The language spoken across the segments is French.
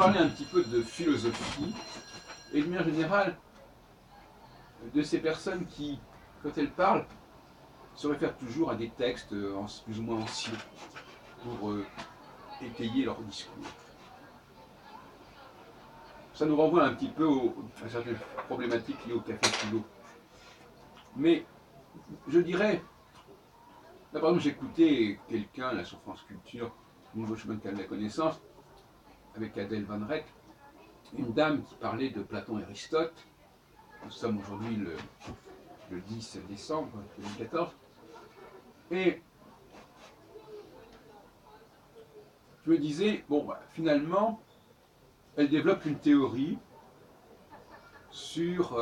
parler un petit peu de philosophie et de manière générale de ces personnes qui, quand elles parlent, se réfèrent toujours à des textes plus ou moins anciens pour étayer leur discours. Ça nous renvoie un petit peu à certaines problématiques liées au café philo. Mais je dirais, là par exemple j'écoutais quelqu'un là, sur France Culture, Nouveau chemin de la connaissance, avec Adèle Van Rek, une dame qui parlait de Platon et Aristote. Nous sommes aujourd'hui le 10 décembre 2014. Et je me disais, bon, bah, finalement, elle développe une théorie sur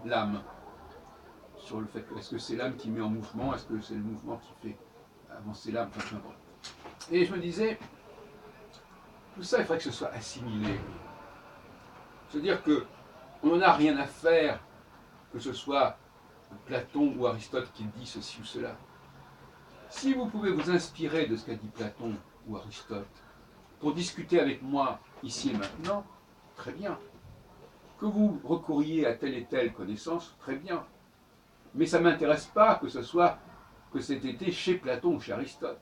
l'âme, sur le fait que est-ce que c'est l'âme qui met en mouvement, est-ce que c'est le mouvement qui fait avancer l'âme, enfin, et je me disais, tout ça, il faudrait que ce soit assimilé. C'est-à-dire qu'on n'en a rien à faire que ce soit Platon ou Aristote qui dit ceci ou cela. Si vous pouvez vous inspirer de ce qu'a dit Platon ou Aristote pour discuter avec moi ici et maintenant, très bien. Que vous recouriez à telle et telle connaissance, très bien. Mais ça ne m'intéresse pas que cet été chez Platon ou chez Aristote.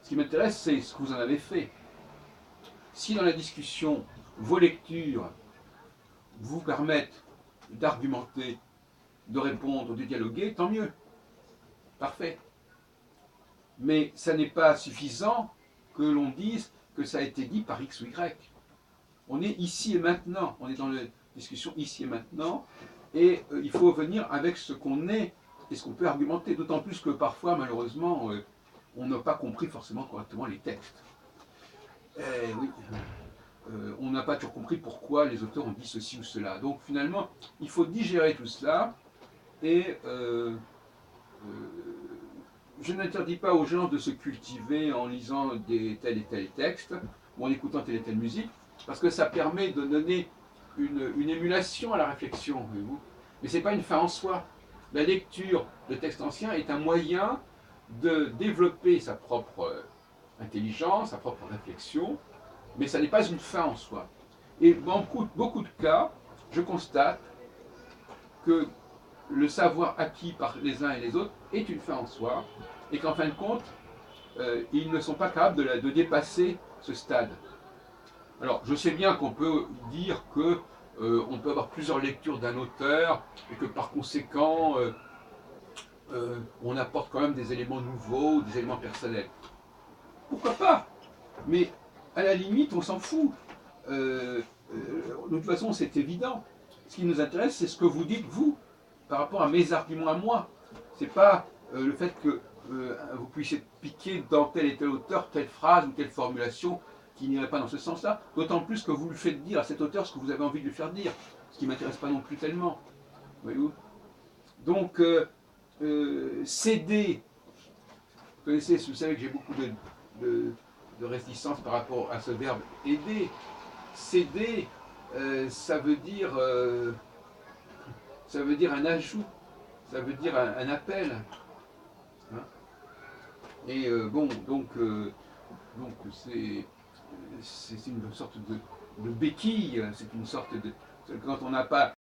Ce qui m'intéresse, c'est ce que vous en avez fait. Si dans la discussion, vos lectures vous permettent d'argumenter, de répondre, de dialoguer, tant mieux. Parfait. Mais ça n'est pas suffisant que l'on dise que ça a été dit par X ou Y. On est ici et maintenant, on est dans la discussion ici et maintenant, et il faut venir avec ce qu'on est et ce qu'on peut argumenter, d'autant plus que parfois, malheureusement, on n'a pas compris forcément correctement les textes. Oui, on n'a pas toujours compris pourquoi les auteurs ont dit ceci ou cela. Donc finalement, il faut digérer tout cela, et je n'interdis pas aux gens de se cultiver en lisant tel et tel texte, ou en écoutant telle et telle musique, parce que ça permet de donner une émulation à la réflexion, voyez-vous. Mais ce n'est pas une fin en soi. La lecture de textes anciens est un moyen de développer sa propre intelligence, sa propre réflexion, mais ça n'est pas une fin en soi. Et dans beaucoup de cas, je constate que le savoir acquis par les uns et les autres est une fin en soi, et qu'en fin de compte, ils ne sont pas capables de dépasser ce stade. Alors, je sais bien qu'on peut dire que on peut avoir plusieurs lectures d'un auteur, et que par conséquent, on apporte quand même des éléments nouveaux, des éléments personnels. Pourquoi pas? Mais à la limite, on s'en fout. De toute façon, c'est évident. Ce qui nous intéresse, c'est ce que vous dites, vous, par rapport à mes arguments à moi. C'est pas le fait que vous puissiez piquer dans tel et tel auteur telle phrase ou telle formulation qui n'irait pas dans ce sens-là. D'autant plus que vous lui faites dire à cet auteur ce que vous avez envie de lui faire dire. Ce qui ne m'intéresse pas non plus tellement. Voyez-vous? Donc, céder. Vous connaissez, vous savez que j'ai beaucoup de réticence par rapport à ce verbe aider. Céder, ça veut dire un ajout, ça veut dire un appel. Hein. Et bon, donc c'est une sorte de béquille, c'est une sorte de... Quand on n'a pas